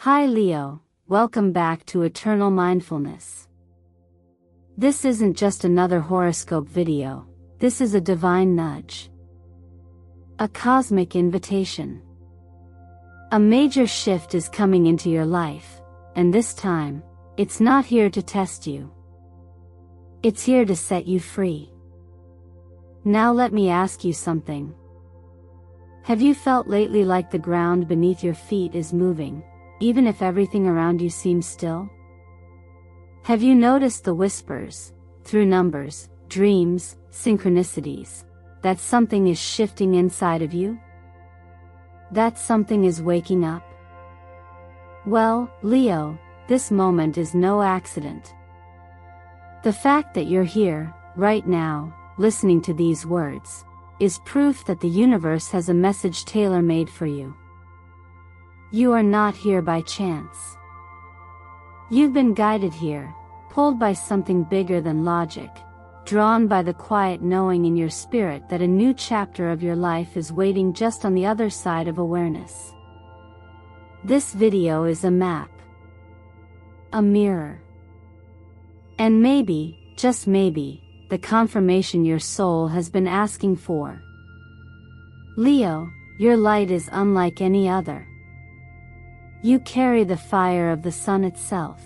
Hi Leo, welcome back to Eternal Mindfulness. This isn't just another horoscope video, this is a divine nudge. A cosmic invitation. A major shift is coming into your life, and this time, it's not here to test you. It's here to set you free. Now let me ask you something. Have you felt lately like the ground beneath your feet is moving, even if everything around you seems still? Have you noticed the whispers, through numbers, dreams, synchronicities, that something is shifting inside of you? That something is waking up? Well, Leo, this moment is no accident. The fact that you're here, right now, listening to these words, is proof that the universe has a message tailor-made for you. You are not here by chance. You've been guided here, pulled by something bigger than logic, drawn by the quiet knowing in your spirit that a new chapter of your life is waiting just on the other side of awareness. This video is a map. A mirror. And maybe, just maybe, the confirmation your soul has been asking for. Leo, your light is unlike any other. You carry the fire of the sun itself.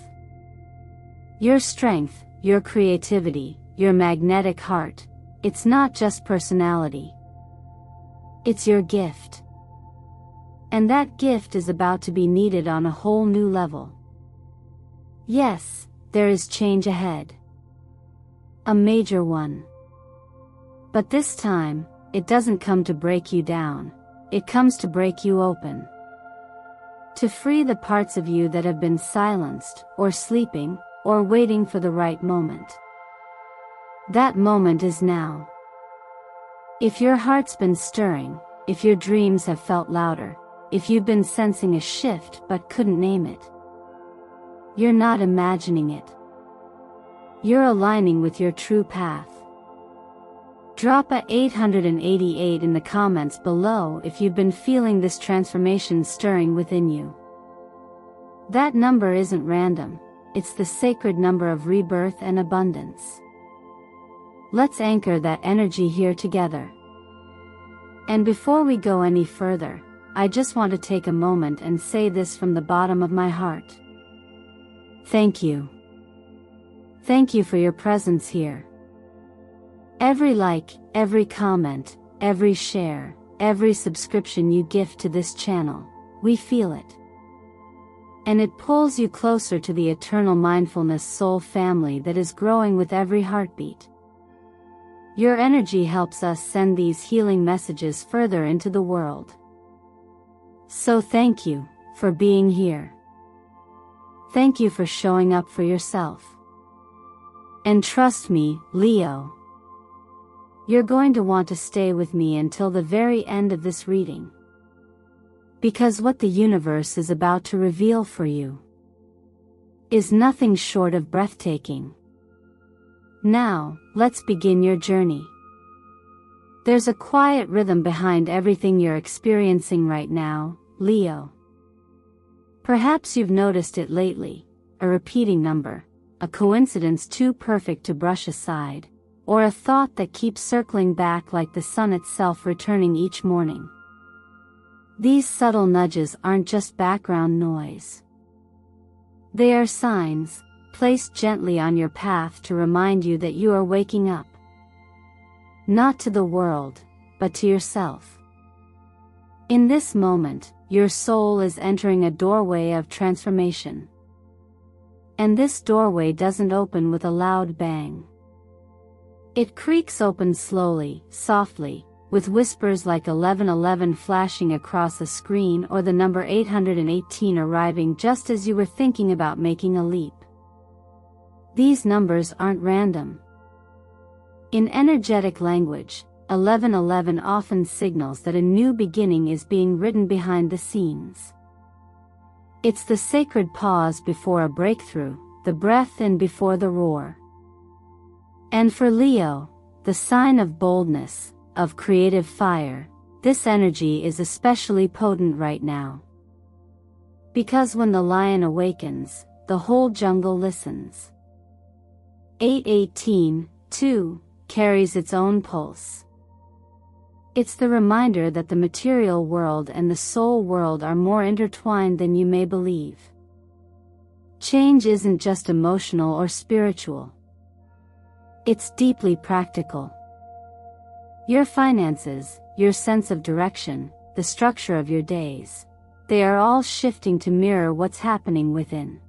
Your strength, your creativity, your magnetic heart, it's not just personality. It's your gift. And that gift is about to be needed on a whole new level. Yes, there is change ahead. A major one. But this time, it doesn't come to break you down, it comes to break you open. To free the parts of you that have been silenced, or sleeping, or waiting for the right moment. That moment is now. If your heart's been stirring, if your dreams have felt louder, if you've been sensing a shift but couldn't name it, you're not imagining it. You're aligning with your true path. Drop a 888 in the comments below if you've been feeling this transformation stirring within you. That number isn't random, it's the sacred number of rebirth and abundance. Let's anchor that energy here together. And before we go any further, I just want to take a moment and say this from the bottom of my heart. Thank you. Thank you for your presence here. Every like, every comment, every share, every subscription you gift to this channel, we feel it. And it pulls you closer to the Eternal Mindfulness soul family that is growing with every heartbeat. Your energy helps us send these healing messages further into the world. So thank you for being here. Thank you for showing up for yourself. And trust me, Leo, you're going to want to stay with me until the very end of this reading. Because what the universe is about to reveal for you is nothing short of breathtaking. Now, let's begin your journey. There's a quiet rhythm behind everything you're experiencing right now, Leo. Perhaps you've noticed it lately, a repeating number, a coincidence too perfect to brush aside, or a thought that keeps circling back like the sun itself returning each morning. These subtle nudges aren't just background noise. They are signs, placed gently on your path to remind you that you are waking up. Not to the world, but to yourself. In this moment, your soul is entering a doorway of transformation. And this doorway doesn't open with a loud bang. It creaks open slowly, softly, with whispers like 1111 flashing across a screen or the number 818 arriving just as you were thinking about making a leap. These numbers aren't random. In energetic language, 1111 often signals that a new beginning is being written behind the scenes. It's the sacred pause before a breakthrough, the breath in before the roar. And for Leo, the sign of boldness, of creative fire, this energy is especially potent right now. Because when the lion awakens, the whole jungle listens. 8:18, 2, carries its own pulse. It's the reminder that the material world and the soul world are more intertwined than you may believe. Change isn't just emotional or spiritual. It's deeply practical. Your finances, your sense of direction, the structure of your days, they are all shifting to mirror what's happening within.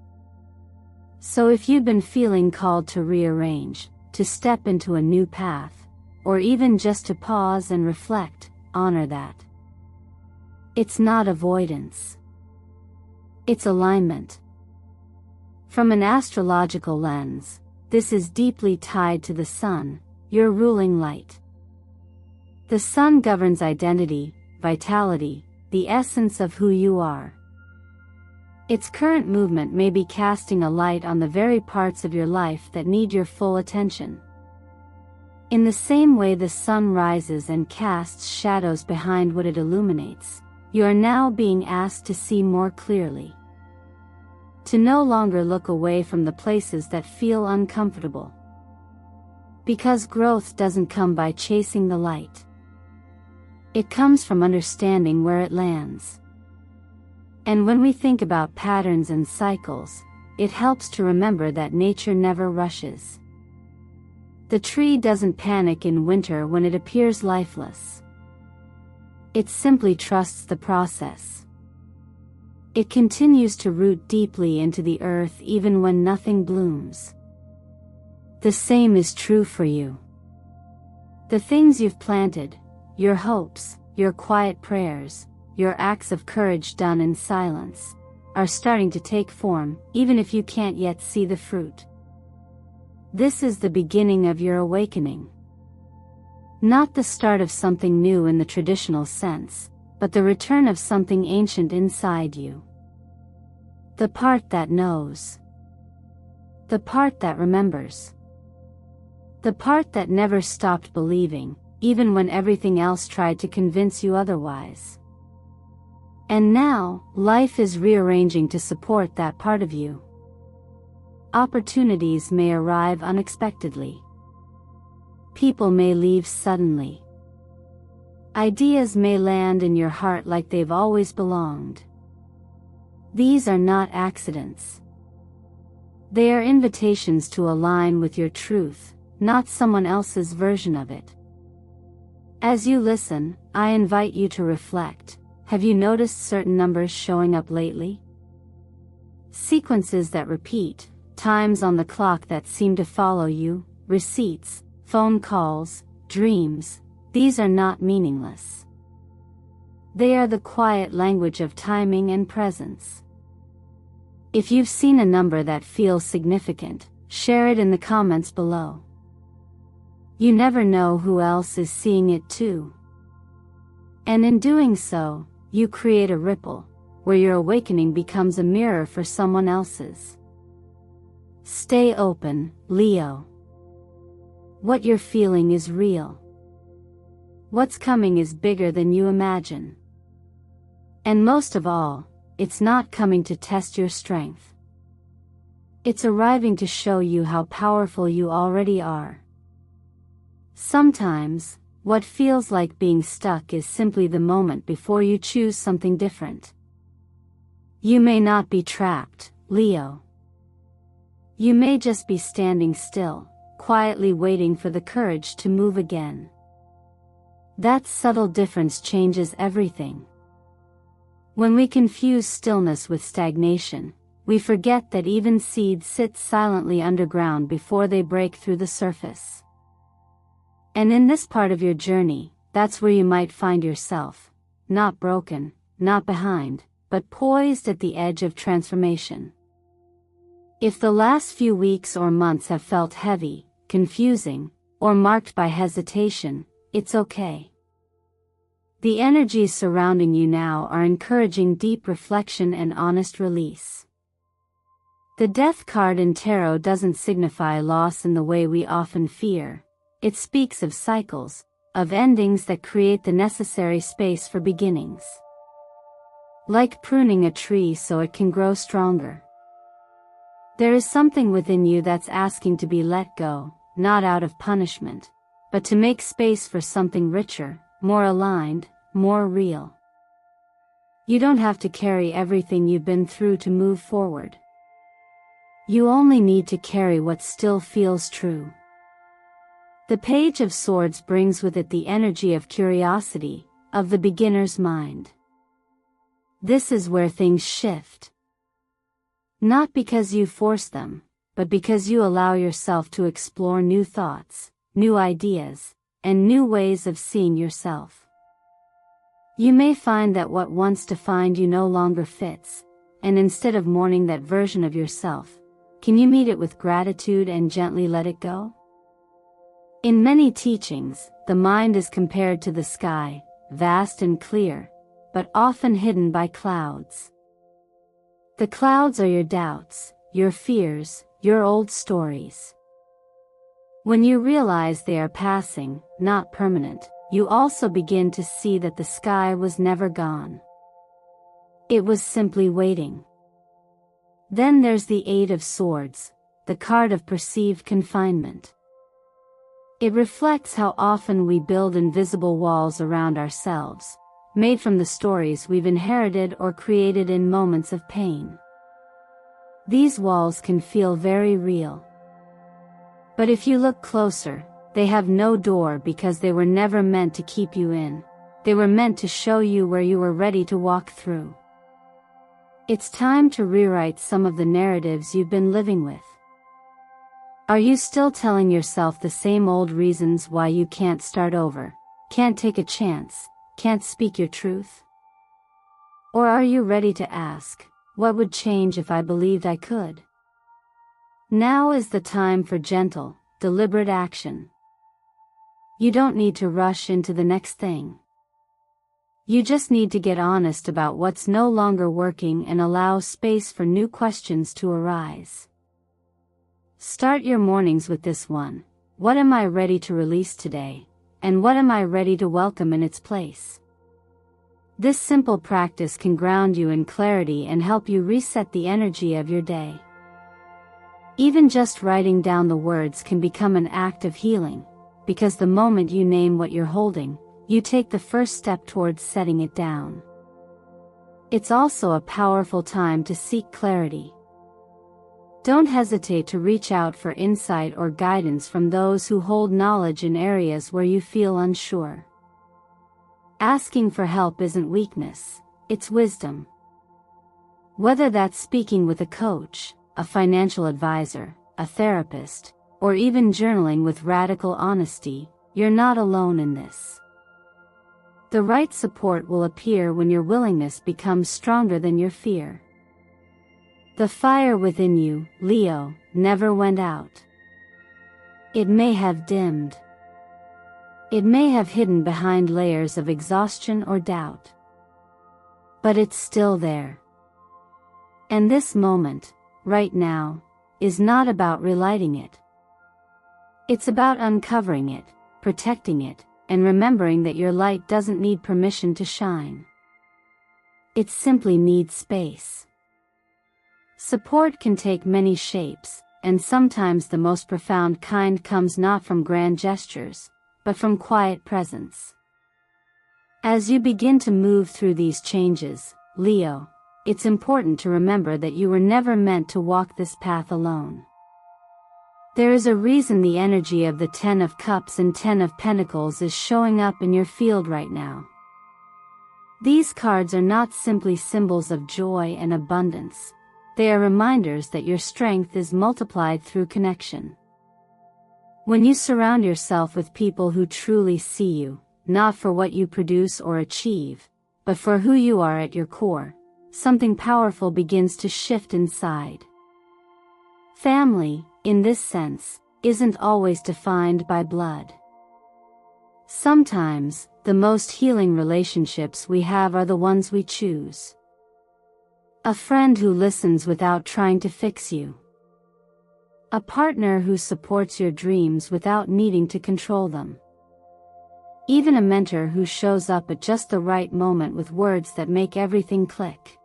So if you've been feeling called to rearrange, to step into a new path, or even just to pause and reflect, honor that. It's not avoidance. It's alignment. From an astrological lens, this is deeply tied to the sun, your ruling light. The sun governs identity, vitality, the essence of who you are. Its current movement may be casting a light on the very parts of your life that need your full attention. In the same way the sun rises and casts shadows behind what it illuminates, you are now being asked to see more clearly. To no longer look away from the places that feel uncomfortable. Because growth doesn't come by chasing the light. It comes from understanding where it lands. And when we think about patterns and cycles, it helps to remember that nature never rushes. The tree doesn't panic in winter when it appears lifeless. It simply trusts the process. It continues to root deeply into the earth even when nothing blooms. The same is true for you. The things you've planted, your hopes, your quiet prayers, your acts of courage done in silence, are starting to take form, even if you can't yet see the fruit. This is the beginning of your awakening. Not the start of something new in the traditional sense, but the return of something ancient inside you. The part that knows. The part that remembers. The part that never stopped believing, even when everything else tried to convince you otherwise. And now, life is rearranging to support that part of you. Opportunities may arrive unexpectedly. People may leave suddenly. Ideas may land in your heart like they've always belonged. These are not accidents. They are invitations to align with your truth, not someone else's version of it. As you listen, I invite you to reflect. Have you noticed certain numbers showing up lately? Sequences that repeat, times on the clock that seem to follow you, receipts, phone calls, dreams, these are not meaningless. They are the quiet language of timing and presence. If you've seen a number that feels significant, share it in the comments below. You never know who else is seeing it too. And in doing so, you create a ripple, where your awakening becomes a mirror for someone else's. Stay open, Leo. What you're feeling is real. What's coming is bigger than you imagine. And most of all, it's not coming to test your strength. It's arriving to show you how powerful you already are. Sometimes, what feels like being stuck is simply the moment before you choose something different. You may not be trapped, Leo. You may just be standing still, quietly waiting for the courage to move again. That subtle difference changes everything. When we confuse stillness with stagnation, we forget that even seeds sit silently underground before they break through the surface. And in this part of your journey, that's where you might find yourself, not broken, not behind, but poised at the edge of transformation. If the last few weeks or months have felt heavy, confusing, or marked by hesitation, it's okay. The energies surrounding you now are encouraging deep reflection and honest release. The Death card in tarot doesn't signify loss in the way we often fear. It speaks of cycles, of endings that create the necessary space for beginnings. like pruning a tree so it can grow stronger. There is something within you that's asking to be let go, not out of punishment, but to make space for something richer, more aligned, more real. You don't have to carry everything you've been through to move forward. You only need to carry what still feels true. The Page of Swords brings with it the energy of curiosity, of the beginner's mind. This is where things shift. Not because you force them, but because you allow yourself to explore new thoughts, new ideas, and new ways of seeing yourself. You may find that what once defined you no longer fits, and instead of mourning that version of yourself, can you meet it with gratitude and gently let it go? In many teachings, the mind is compared to the sky, vast and clear, but often hidden by clouds. The clouds are your doubts, your fears, your old stories. When you realize they are passing, not permanent, you also begin to see that the sky was never gone. It was simply waiting. Then there's the Eight of Swords, the card of perceived confinement. It reflects how often we build invisible walls around ourselves, made from the stories we've inherited or created in moments of pain. These walls can feel very real. But if you look closer, they have no door because they were never meant to keep you in. They were meant to show you where you were ready to walk through. It's time to rewrite some of the narratives you've been living with. Are you still telling yourself the same old reasons why you can't start over, can't take a chance, can't speak your truth? Or are you ready to ask, what would change if I believed I could? Now is the time for gentle, deliberate action. You don't need to rush into the next thing. You just need to get honest about what's no longer working and allow space for new questions to arise. Start your mornings with this one: what am I ready to release today, and what am I ready to welcome in its place? This simple practice can ground you in clarity and help you reset the energy of your day. Even just writing down the words can become an act of healing, because the moment you name what you're holding, you take the first step towards setting it down. It's also a powerful time to seek clarity. Don't hesitate to reach out for insight or guidance from those who hold knowledge in areas where you feel unsure. Asking for help isn't weakness, it's wisdom. Whether that's speaking with a coach, a financial advisor, a therapist, or even journaling with radical honesty, you're not alone in this. The right support will appear when your willingness becomes stronger than your fear. The fire within you, Leo, never went out. It may have dimmed. It may have hidden behind layers of exhaustion or doubt. But it's still there. And this moment, right now, is not about relighting it. It's about uncovering it, protecting it, and remembering that your light doesn't need permission to shine. It simply needs space. Support can take many shapes, and sometimes the most profound kind comes not from grand gestures, but from quiet presence. As you begin to move through these changes, Leo, it's important to remember that you were never meant to walk this path alone. There is a reason the energy of the Ten of Cups and Ten of Pentacles is showing up in your field right now. These cards are not simply symbols of joy and abundance. They are reminders that your strength is multiplied through connection. When you surround yourself with people who truly see you, not for what you produce or achieve, but for who you are at your core, something powerful begins to shift inside. Family, in this sense, isn't always defined by blood. Sometimes, the most healing relationships we have are the ones we choose. A friend who listens without trying to fix you. A partner who supports your dreams without needing to control them. even a mentor who shows up at just the right moment with words that make everything click.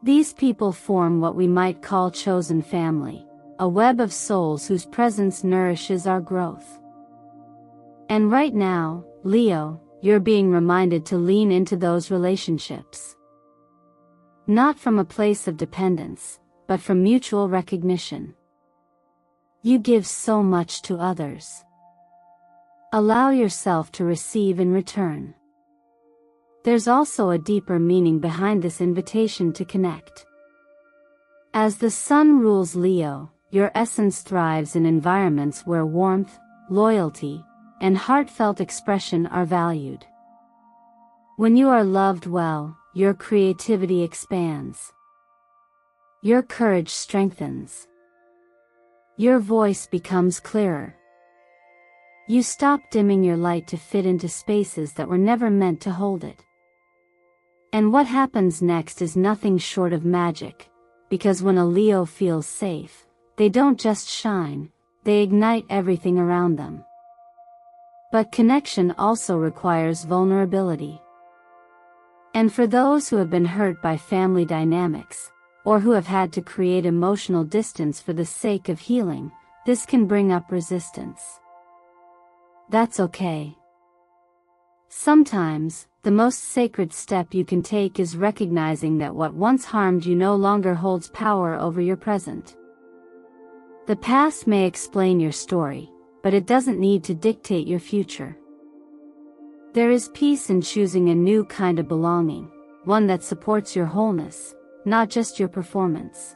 These people form what we might call chosen family, a web of souls whose presence nourishes our growth. And right now, Leo, you're being reminded to lean into those relationships. Not from a place of dependence, but from mutual recognition. You give so much to others. Allow yourself to receive in return. There's also a deeper meaning behind this invitation to connect. As the sun rules Leo, your essence thrives in environments where warmth, loyalty, and heartfelt expression are valued. When you are loved well, your creativity expands. Your courage strengthens. Your voice becomes clearer. You stop dimming your light to fit into spaces that were never meant to hold it. And what happens next is nothing short of magic, because when a Leo feels safe, they don't just shine, they ignite everything around them. But connection also requires vulnerability. And for those who have been hurt by family dynamics, or who have had to create emotional distance for the sake of healing, this can bring up resistance. That's okay. Sometimes, the most sacred step you can take is recognizing that what once harmed you no longer holds power over your present. The past may explain your story, but it doesn't need to dictate your future. There is peace in choosing a new kind of belonging, one that supports your wholeness, not just your performance.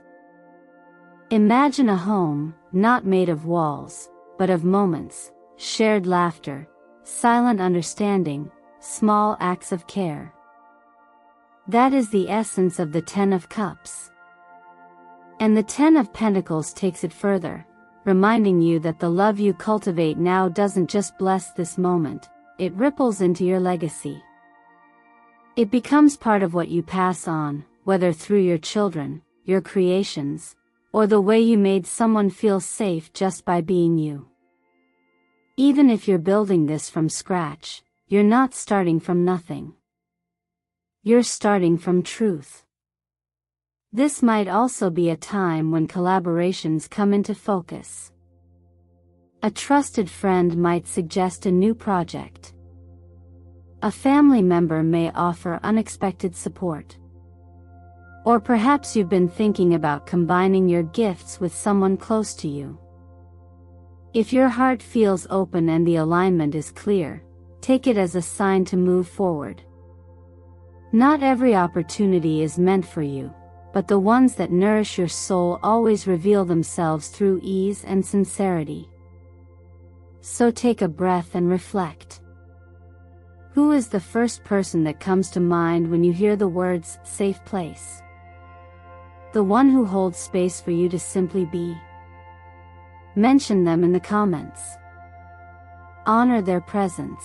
Imagine a home, not made of walls, but of moments, shared laughter, silent understanding, small acts of care. That is the essence of the Ten of Cups. And the Ten of Pentacles takes it further, reminding you that the love you cultivate now doesn't just bless this moment, it ripples into your legacy. It becomes part of what you pass on, whether through your children, your creations, or the way you made someone feel safe just by being you. Even if you're building this from scratch, you're not starting from nothing. You're starting from truth. This might also be a time when collaborations come into focus. A trusted friend might suggest a new project. A family member may offer unexpected support. Or perhaps you've been thinking about combining your gifts with someone close to you. If your heart feels open and the alignment is clear, take it as a sign to move forward. Not every opportunity is meant for you, but the ones that nourish your soul always reveal themselves through ease and sincerity. So take a breath and reflect. Who is the first person that comes to mind when you hear the words safe place? The one who holds space for you to simply be? Mention them in the comments. Honor their presence.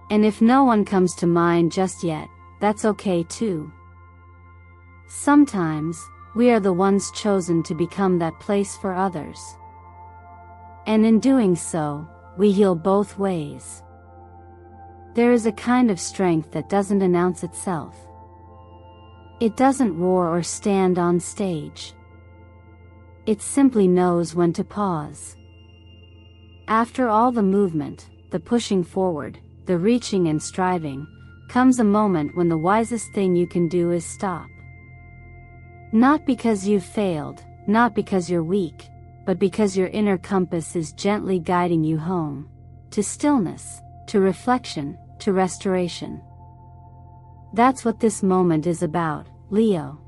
And if no one comes to mind just yet, that's okay too. Sometimes, we are the ones chosen to become that place for others. And in doing so, we heal both ways. There is a kind of strength that doesn't announce itself. It doesn't roar or stand on stage. It simply knows when to pause. After all the movement, the pushing forward, the reaching and striving, comes a moment when the wisest thing you can do is stop. Not because you've failed, not because you're weak, but because your inner compass is gently guiding you home, to stillness, to reflection, to restoration. That's what this moment is about, Leo.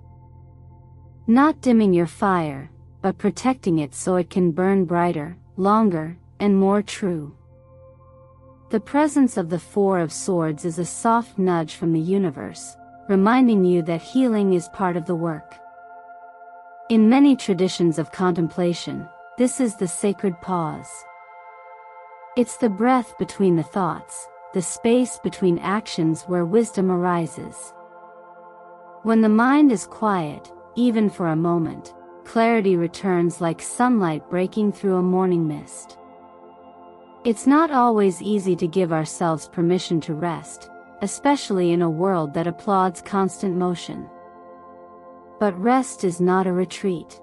Not dimming your fire, but protecting it so it can burn brighter, longer, and more true. The presence of the Four of Swords is a soft nudge from the universe, reminding you that healing is part of the work. In many traditions of contemplation, this is the sacred pause. It's the breath between the thoughts, the space between actions where wisdom arises. When the mind is quiet, even for a moment, clarity returns like sunlight breaking through a morning mist. It's not always easy to give ourselves permission to rest, especially in a world that applauds constant motion. But rest is not a retreat.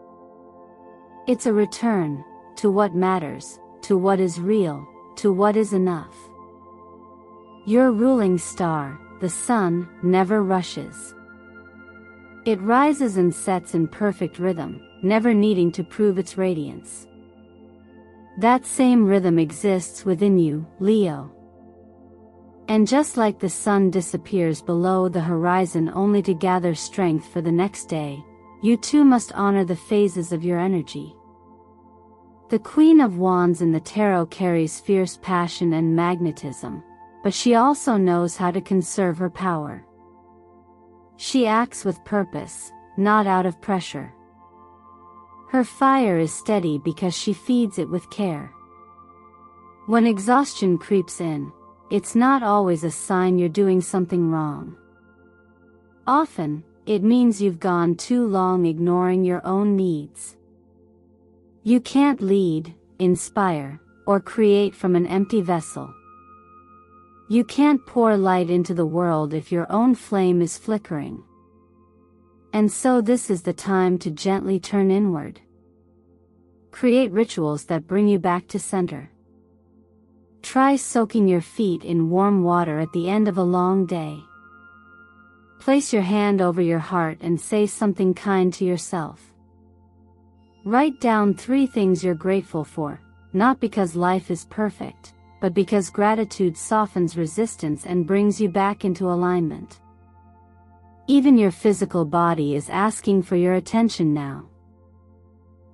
It's a return to what matters, to what is real, to what is enough. Your ruling star, the sun, never rushes. It rises and sets in perfect rhythm, never needing to prove its radiance. That same rhythm exists within you, Leo. And just like the sun disappears below the horizon only to gather strength for the next day, you too must honor the phases of your energy. The Queen of Wands in the tarot carries fierce passion and magnetism, but she also knows how to conserve her power. She acts with purpose, not out of pressure. Her fire is steady because she feeds it with care. When exhaustion creeps in, it's not always a sign you're doing something wrong. Often, it means you've gone too long ignoring your own needs. You can't lead, inspire, or create from an empty vessel. You can't pour light into the world if your own flame is flickering. And so this is the time to gently turn inward. Create rituals that bring you back to center. Try soaking your feet in warm water at the end of a long day. Place your hand over your heart and say something kind to yourself. Write down 3 things you're grateful for, not because life is perfect, but because gratitude softens resistance and brings you back into alignment. Even your physical body is asking for your attention now.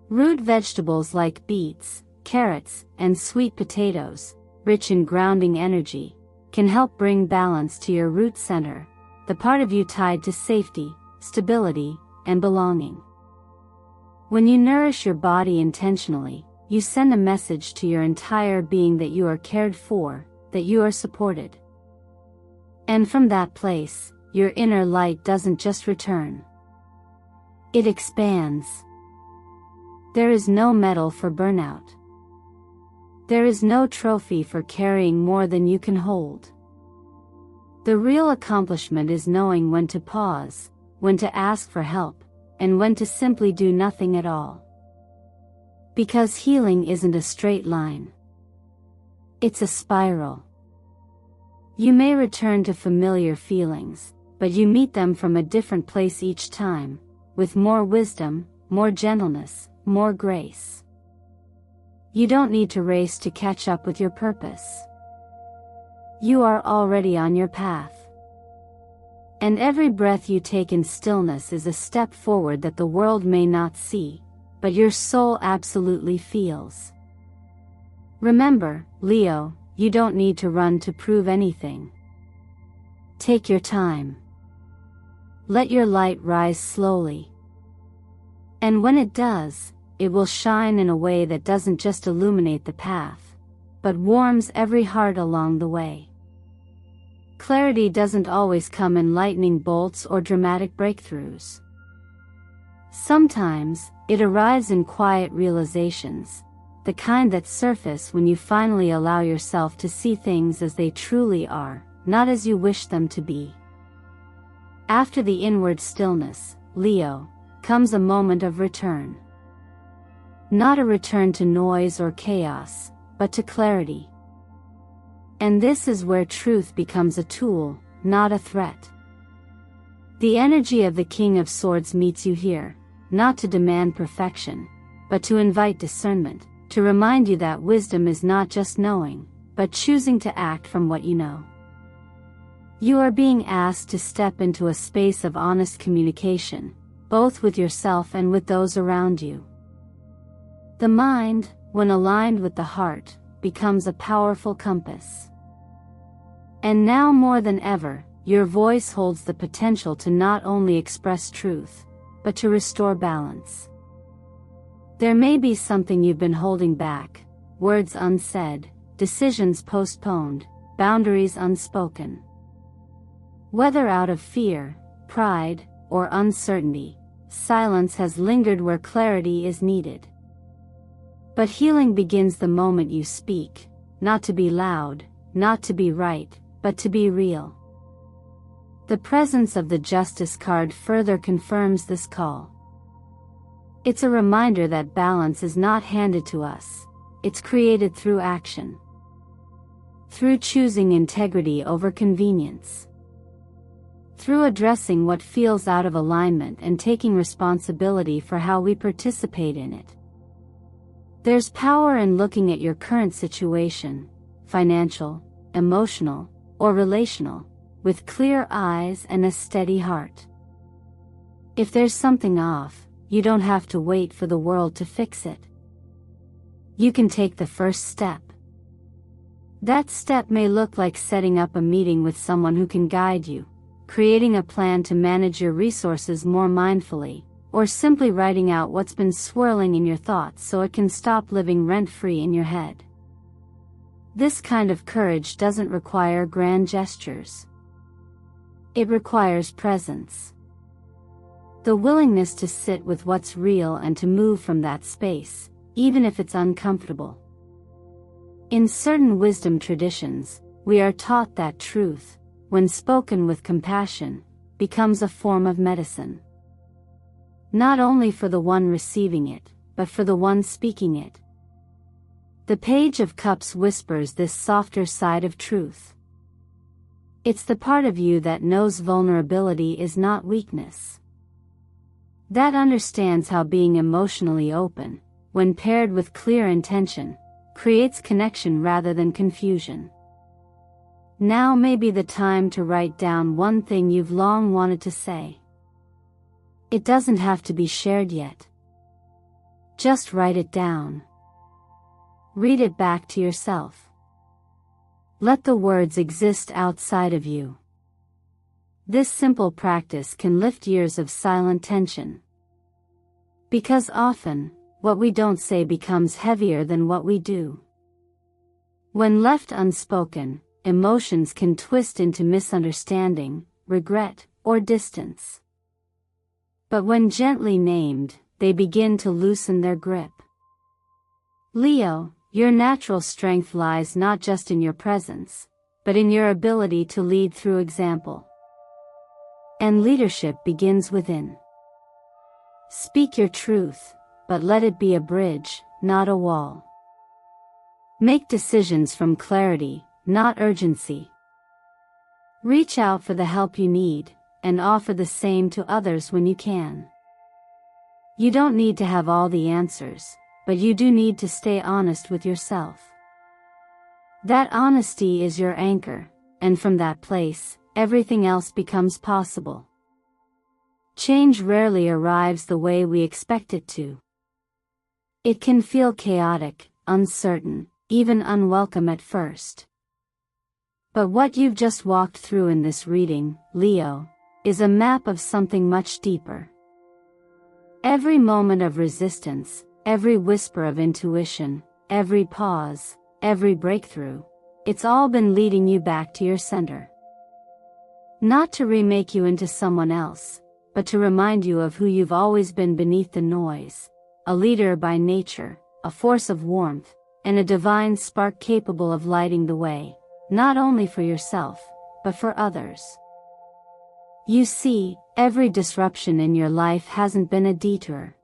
Root vegetables like beets, carrots, and sweet potatoes, rich in grounding energy, can help bring balance to your root center, the part of you tied to safety, stability, and belonging. When you nourish your body intentionally, you send a message to your entire being that you are cared for, that you are supported. And from that place, your inner light doesn't just return. It expands. There is no medal for burnout. There is no trophy for carrying more than you can hold. The real accomplishment is knowing when to pause, when to ask for help, and when to simply do nothing at all. Because healing isn't a straight line. It's a spiral. You may return to familiar feelings, but you meet them from a different place each time, with more wisdom, more gentleness, more grace. You don't need to race to catch up with your purpose. You are already on your path. And every breath you take in stillness is a step forward that the world may not see, but your soul absolutely feels. Remember, Leo, you don't need to run to prove anything. Take your time. Let your light rise slowly. And when it does, it will shine in a way that doesn't just illuminate the path, but warms every heart along the way. Clarity doesn't always come in lightning bolts or dramatic breakthroughs. Sometimes, it arrives in quiet realizations, the kind that surface when you finally allow yourself to see things as they truly are, not as you wish them to be. After the inward stillness, Leo, comes a moment of return. Not a return to noise or chaos, but to clarity. And this is where truth becomes a tool, not a threat. The energy of the King of Swords meets you here, not to demand perfection, but to invite discernment, to remind you that wisdom is not just knowing, but choosing to act from what you know. You are being asked to step into a space of honest communication, both with yourself and with those around you. The mind, when aligned with the heart, becomes a powerful compass. And now more than ever, your voice holds the potential to not only express truth, but to restore balance. There may be something you've been holding back, words unsaid, decisions postponed, boundaries unspoken. Whether out of fear, pride, or uncertainty, silence has lingered where clarity is needed. But healing begins the moment you speak, not to be loud, not to be right, but to be real. The presence of the Justice card further confirms this call. It's a reminder that balance is not handed to us, it's created through action. Through choosing integrity over convenience. Through addressing what feels out of alignment and taking responsibility for how we participate in it. There's power in looking at your current situation, financial, emotional, or relational, with clear eyes and a steady heart. If there's something off, you don't have to wait for the world to fix it. You can take the first step. That step may look like setting up a meeting with someone who can guide you, creating a plan to manage your resources more mindfully, or simply writing out what's been swirling in your thoughts so it can stop living rent-free in your head. This kind of courage doesn't require grand gestures. It requires presence. The willingness to sit with what's real and to move from that space, even if it's uncomfortable. In certain wisdom traditions, we are taught that truth, when spoken with compassion, becomes a form of medicine. Not only for the one receiving it, but for the one speaking it. The Page of Cups whispers this softer side of truth. It's the part of you that knows vulnerability is not weakness. That understands how being emotionally open, when paired with clear intention, creates connection rather than confusion. Now may be the time to write down one thing you've long wanted to say. It doesn't have to be shared yet. Just write it down. Read it back to yourself. Let the words exist outside of you. This simple practice can lift years of silent tension. Because often, what we don't say becomes heavier than what we do. When left unspoken, emotions can twist into misunderstanding, regret, or distance. But when gently named, they begin to loosen their grip. Leo, your natural strength lies not just in your presence, but in your ability to lead through example. And leadership begins within. Speak your truth, but let it be a bridge, not a wall. Make decisions from clarity, not urgency. Reach out for the help you need, and offer the same to others when you can. You don't need to have all the answers, but you do need to stay honest with yourself. That honesty is your anchor, and from that place, everything else becomes possible. Change rarely arrives the way we expect it to. It can feel chaotic, uncertain, even unwelcome at first. But what you've just walked through in this reading, Leo, is a map of something much deeper. Every moment of resistance, every whisper of intuition, every pause, every breakthrough, it's all been leading you back to your center. Not to remake you into someone else, but to remind you of who you've always been beneath the noise, a leader by nature, a force of warmth, and a divine spark capable of lighting the way, not only for yourself, but for others. You see, every disruption in your life hasn't been a detour.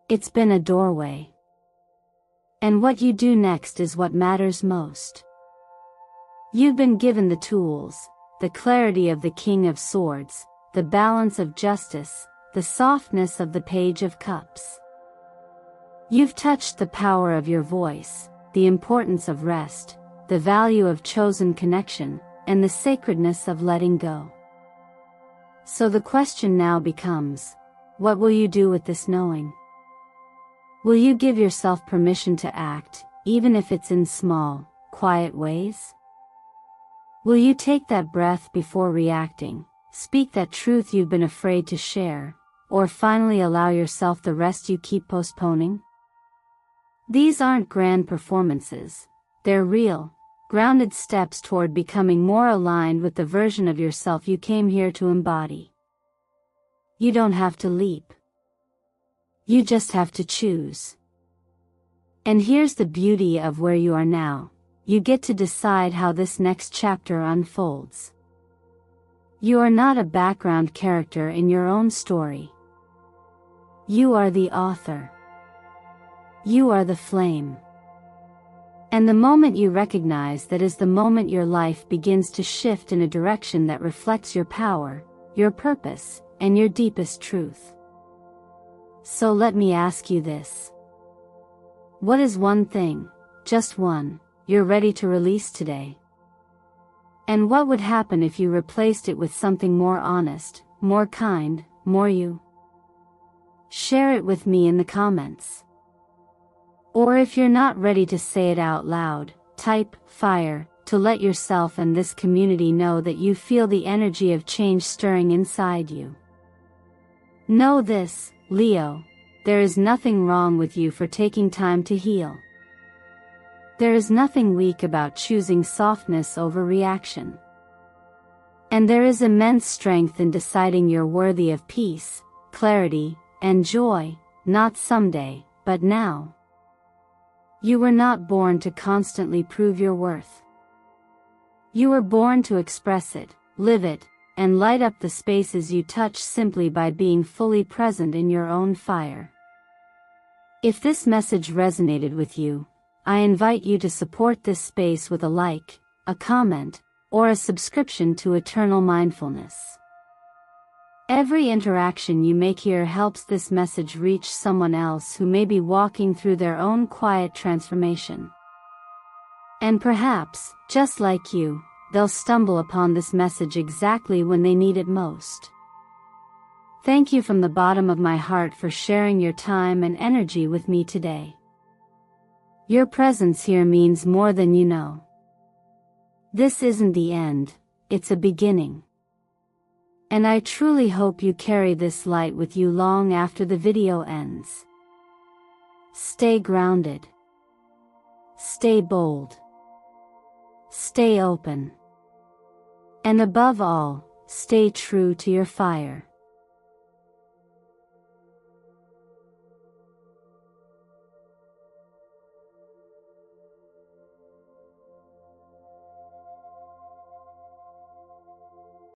It's been a doorway. And what you do next is what matters most. You've been given the tools, the clarity of the King of Swords, the balance of justice, the softness of the Page of Cups. You've touched the power of your voice, the importance of rest, the value of chosen connection, and the sacredness of letting go. So the question now becomes, what will you do with this knowing? Will you give yourself permission to act, even if it's in small, quiet ways? Will you take that breath before reacting, speak that truth you've been afraid to share, or finally allow yourself the rest you keep postponing? These aren't grand performances, they're real, grounded steps toward becoming more aligned with the version of yourself you came here to embody. You don't have to leap. You just have to choose. And here's the beauty of where you are now, you get to decide how this next chapter unfolds. You are not a background character in your own story. You are the author. You are the flame. And the moment you recognize that is the moment your life begins to shift in a direction that reflects your power, your purpose, and your deepest truth. So let me ask you this. What is one thing, just one, you're ready to release today? And what would happen if you replaced it with something more honest, more kind, more you? Share it with me in the comments. Or if you're not ready to say it out loud, type fire to let yourself and this community know that you feel the energy of change stirring inside you. Know this, Leo, there is nothing wrong with you for taking time to heal. There is nothing weak about choosing softness over reaction. And there is immense strength in deciding you're worthy of peace, clarity, and joy, not someday, but now. You were not born to constantly prove your worth. You were born to express it, live it, and light up the spaces you touch simply by being fully present in your own fire. If this message resonated with you, I invite you to support this space with a like, a comment, or a subscription to Eternal Mindfulness. Every interaction you make here helps this message reach someone else who may be walking through their own quiet transformation. And perhaps, just like you, they'll stumble upon this message exactly when they need it most. Thank you from the bottom of my heart for sharing your time and energy with me today. Your presence here means more than you know. This isn't the end, it's a beginning. And I truly hope you carry this light with you long after the video ends. Stay grounded. Stay bold. Stay open. And above all, stay true to your fire.